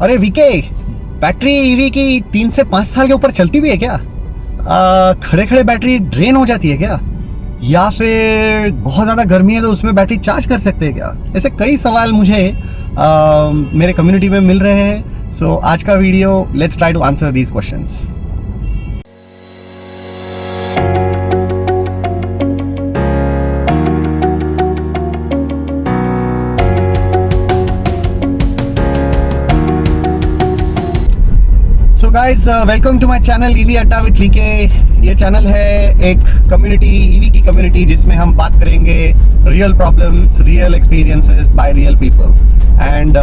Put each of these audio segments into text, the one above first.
अरे VK, battery EV की 3 से 5 साल के ऊपर चलती भी है क्या? खड़े खड़े बैटरी ड्रेन हो जाती है क्या? या फिर बहुत ज़्यादा गर्मी है तो उसमें बैटरी चार्ज कर सकते हैं क्या? ऐसे कई सवाल मुझे मेरे कम्युनिटी में मिल रहे हैं। सो आज का video, let's try to answer these questions. Guys, welcome to my channel EV Adda with VK. ये चैनल है एक कम्युनिटी, ईवी की कम्युनिटी, जिसमें हम बात करेंगे real problems, real experiences by real people and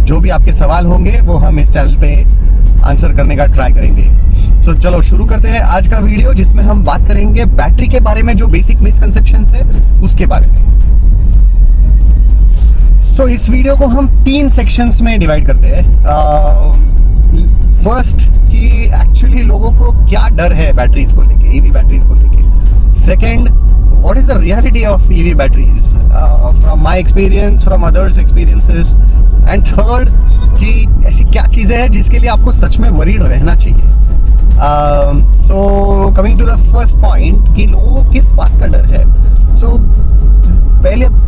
जो भी आपके सवाल होंगे वो हम इस चैनल पे आंसर करने का ट्राई करेंगे। सो चलो शुरू करते हैं आज का वीडियो, जिसमें हम बात करेंगे बैटरी के बारे में, जो बेसिक मिसकंसेप्शंस है उसके बारे में। सो इस वीडियो को हम 3 सेक्शंस में डिवाइड करते हैं। फर्स्ट, कि एक्चुअली लोगों को क्या डर है बैटरीज को लेके, ईवी बैटरीज को लेके। Second, what is the reality of EV batteries from my experience, from others experiences. And third, कि ऐसी क्या चीज़ें हैं जिसके लिए आपको सच में वरीड रहना चाहिए। So coming to the first point, कि लोगों को किस बात का डर है। सो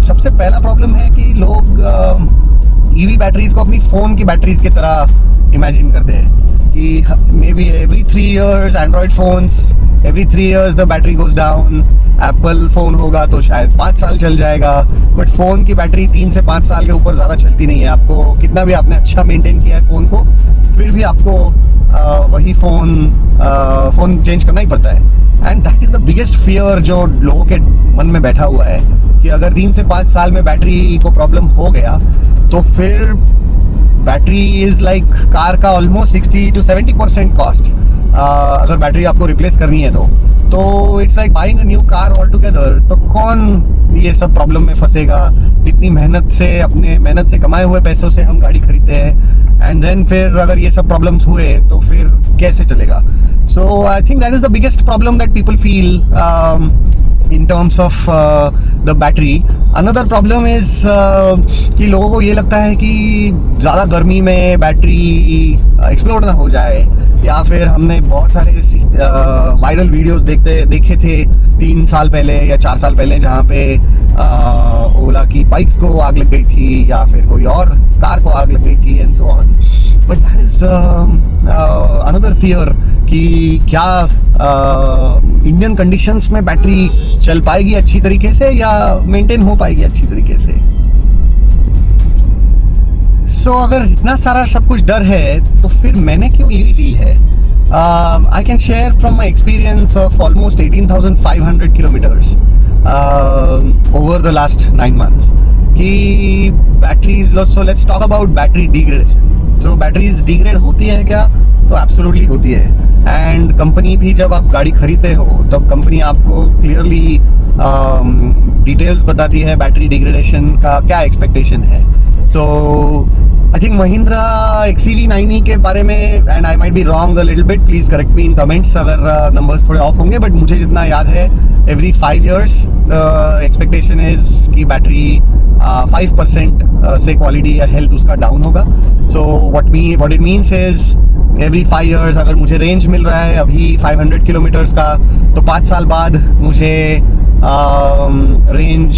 सबसे पहला प्रॉब्लम है कि लोग ईवी बैटरीज को अपनी फ़ोन की बैटरीज की तरह इमेजिन करते हैं कि may be every 3 years Android phones, every 3 years the battery goes down. Apple phone होगा तो शायद 5 साल चल जाएगा, बट फ़ोन की बैटरी 3 से 5 साल के ऊपर ज़्यादा चलती नहीं है। आपको कितना भी आपने अच्छा मेंटेन किया है फ़ोन को, फिर भी आपको वही फ़ोन चेंज करना ही पड़ता है। And that is the biggest fear जो लोगों के मन में बैठा हुआ है, कि अगर 3 से 5 साल में बैटरी को प्रॉब्लम हो गया तो फिर बैटरी इज़ लाइक कार का ऑलमोस्ट 60 to 70% कॉस्ट। अगर बैटरी आपको रिप्लेस करनी है तो it's like buying a new car all together. तो कौन ये सब प्रॉब्लम में फंसेगा? इतनी मेहनत से, अपने मेहनत से कमाए हुए पैसों से हम गाड़ी खरीदते हैं, एंड देन फिर अगर ये सब प्रॉब्लम्स हुए तो फिर कैसे चलेगा? So I think that is the biggest problem that people feel in terms of the battery. Another problem is कि लोगों को ये लगता है कि ज़्यादा गर्मी में बैटरी एक्सप्लोड ना हो जाए, या फिर हमने बहुत सारे वायरल वीडियोस देखे थे 3 साल पहले या 4 साल पहले, जहाँ पे ओला की बाइक्स को आग लग गई थी या फिर कोई और कार को आग लग गई थी and so on. But that is another fear कि क्या इंडियन कंडीशंस में बैटरी चल पाएगी अच्छी तरीके से, या मेंटेन हो पाएगी अच्छी तरीके से। सो अगर इतना सारा सब कुछ डर है तो फिर मैंने क्यों ईवी ली है? I can share from my experience of almost 18,500 kilometres over the last 9 months कि batteries. So let's talk about battery degradation. So batteries degrade होती है क्या? तो एब्सोल्युटली होती है। एंड कंपनी भी, जब आप गाड़ी खरीदते हो तब कंपनी आपको क्लियरली डिटेल्स बताती है बैटरी डिग्रेडेशन का क्या एक्सपेक्टेशन है। सो आई थिंक महिंद्रा XCV9e के बारे में, and I might be wrong a little bit, please correct me in comments अगर नंबर्स थोड़े ऑफ होंगे, बट मुझे जितना याद है एवरी 5 years एक्सपेक्टेशन इज कि बैटरी 5% से क्वालिटी या हेल्थ उसका डाउन होगा। So what it means is every 5 years अगर मुझे रेंज मिल रहा है अभी 500 किलोमीटर्स का, तो 5 साल बाद मुझे रेंज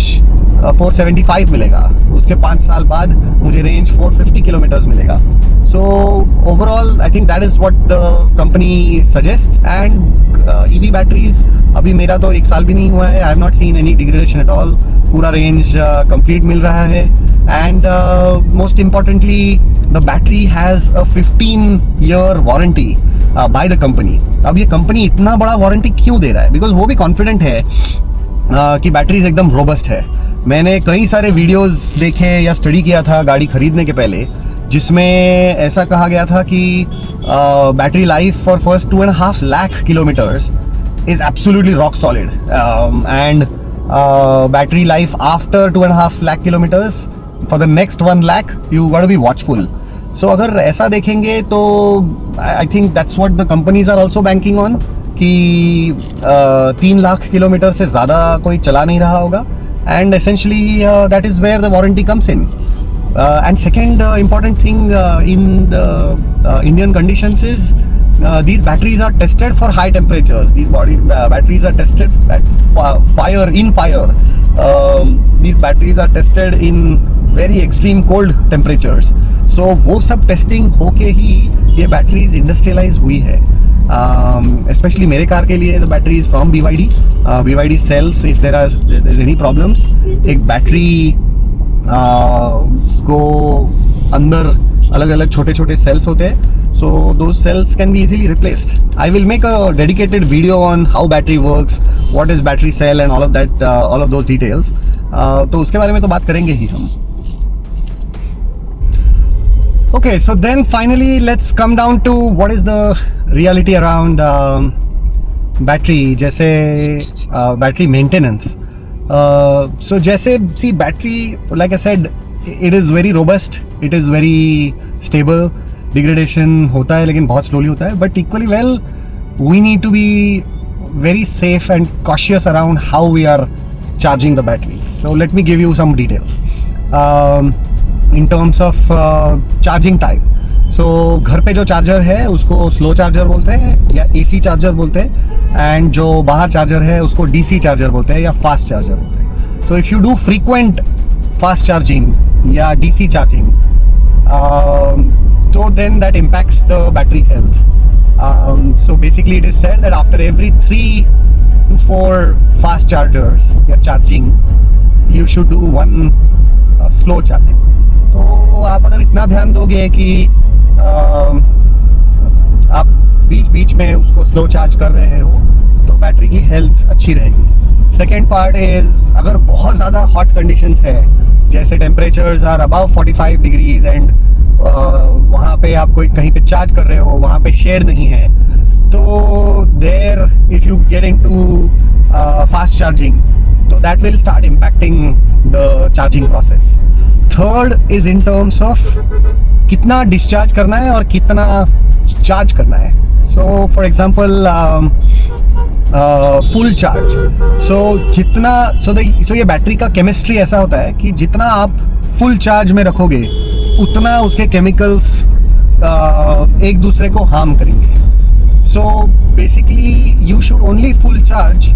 475 मिलेगा। उसके 5 साल बाद मुझे रेंज 450 किलोमीटर्स मिलेगा। So overall I think that is what the company suggest. And EV batteries, अभी मेरा तो 1 साल भी नहीं हुआ है, I have not seen any degradation at all. पूरा रेंज कंप्लीट मिल रहा है। And most importantly, the battery has a 15-year warranty by the company. अब ये कंपनी इतना बड़ा वारंटी क्यों दे रहा है? बिकॉज वो भी कॉन्फिडेंट है कि बैटरीज एकदम रोबस्ट है। मैंने कई सारे वीडियोस देखे या स्टडी किया था गाड़ी खरीदने के पहले, जिसमें ऐसा कहा गया था कि battery life for first 2.5 lakh kilometres is absolutely rock solid, and battery life after 2.5 lakh kilometres for the next 1 lakh you got to be watchful. So अगर ऐसा देखेंगे तो I think that's what the companies are also banking on, कि 3 lakh kilometre से ज़्यादा कोई चला नहीं रहा होगा, and essentially that is where the warranty comes in. And second important thing in the Indian conditions is these batteries are tested for high temperatures. These batteries are tested at fire. These batteries are tested in very extreme cold temperatures. So वो सब testing होके ही ये batteries industrialize हुई है. Especially मेरे car के लिए the battery is from BYD. BYD sells if there's any problems. एक battery को अंदर अलग अलग छोटे छोटे cells होते हैं. So those cells can be easily replaced. I will make a dedicated video on how battery works, what is battery cell and all of that, all of those details. तो उसके बारे में तो बात करेंगे ही हम. Okay, so then finally let's come down to what is the reality around battery, जैसे battery maintenance. So जैसे see battery, like I said, it is very robust, it is very stable. Degradation होता है लेकिन बहुत slowly होता है. But equally well, we need to be very safe and cautious around how we are charging the batteries. So let me give you some details. In terms of charging type. So घर पे जो charger है उसको slow charger बोलते हैं या AC charger बोलते हैं, एंड जो बाहर चार्जर है उसको DC चार्जर बोलते हैं या फास्ट चार्जर बोलते हैं. So if you do frequent fast charging या DC charging, so then that impacts the battery health. So basically it is said that after every 3 to 4 fast chargers you're charging, you should do one slow charging. तो आप अगर इतना ध्यान दोगे कि आप बीच बीच में उसको स्लो चार्ज कर रहे हो तो बैटरी की हेल्थ अच्छी रहेगी. सेकेंड पार्ट इज अगर बहुत ज़्यादा हॉट कंडीशंस है, जैसे temperatures are above 45 degrees and वहाँ पे आप कोई कहीं पे चार्ज कर रहे हो, वहाँ पे शेड नहीं है, तो there if you get into fast charging, तो that will start impacting the charging process. Third is in terms of कितना डिस्चार्ज करना है और कितना चार्ज करना है. So for example full charge, so ये बैटरी का केमिस्ट्री ऐसा होता है कि जितना आप फुल चार्ज में रखोगे उतना उसके केमिकल्स एक दूसरे को हार्म करेंगे. So basically you should only full charge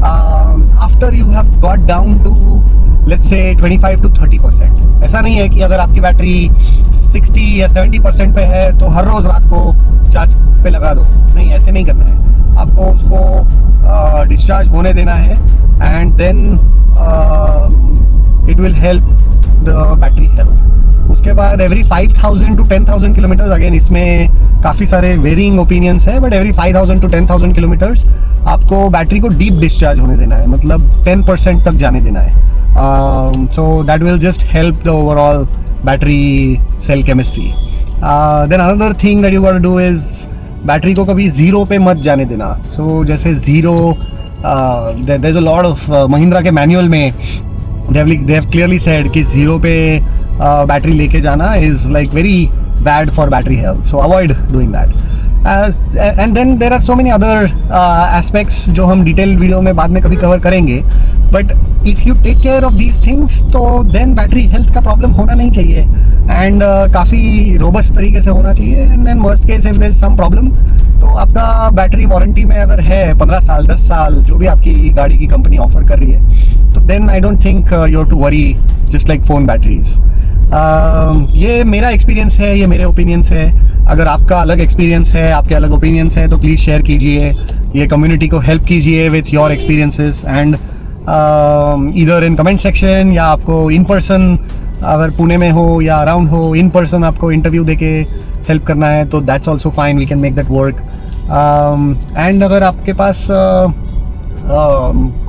after you have got down to let's say 25 to 30%. ऐसा नहीं है कि अगर आपकी बैटरी 60 या 70% पे है तो हर रोज रात को चार्ज पे लगा दो. नहीं, ऐसे नहीं करना है. आपको उसको डिस्चार्ज होने देना है and then it will help the battery health. उसके बाद एवरी 5000 to 10,000 किलोमीटर्स, अगेन इसमें काफ़ी सारे वेरिंग ओपिनियंस है, बट एवरी 5000 to 10,000 किलोमीटर्स आपको बैटरी को डीप डिस्चार्ज होने देना है, मतलब 10% तक जाने देना है. So that will just help the overall battery cell chemistry. Then another thing that you got to do is battery को कभी ज़ीरो पे मत जाने देना. So जैसे zero, there's a lot of Mahindra के मैनुअल में they have clearly said कि ज़ीरो पे बैटरी लेके जाना is like very bad for battery health. So avoid doing that. And then there are so many other aspects जो हम detail video में बाद में कभी कवर करेंगे. But if you take care of these things तो देन बैटरी हेल्थ का problem होना नहीं चाहिए, एंड काफ़ी रोबस्ट तरीके से होना चाहिए. And then worst case if there is some problem तो आपका बैटरी वारंटी में अगर है 15 साल 10 साल जो भी आपकी गाड़ी की कंपनी ऑफर कर रही है, तो then I don't think you have to worry, just like phone batteries. ये मेरा एक्सपीरियंस है, ये मेरे ओपिनियंस है. अगर आपका अलग एक्सपीरियंस है, आपके अलग ओपिनियंस है, तो प्लीज़ शेयर कीजिए, ये कम्युनिटी को हेल्प कीजिए विथ योर एक्सपीरियंसेस, एंड इधर इन कमेंट सेक्शन या आपको इन पर्सन अगर पुणे में हो या अराउंड हो, इन पर्सन आपको इंटरव्यू देके हेल्प करना है तो that's also fine, we can make that work. And अगर आपके पास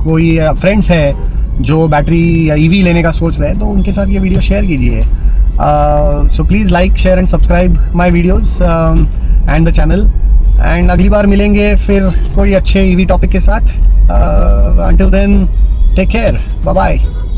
कोई फ्रेंड्स है जो बैटरी या ईवी लेने का सोच रहे हैं तो उनके साथ ये वीडियो शेयर कीजिए. So please like share and subscribe my videos and the channel. And अगली बार मिलेंगे फिर कोई अच्छे ईवी टॉपिक के साथ. Until then, take care. Bye bye.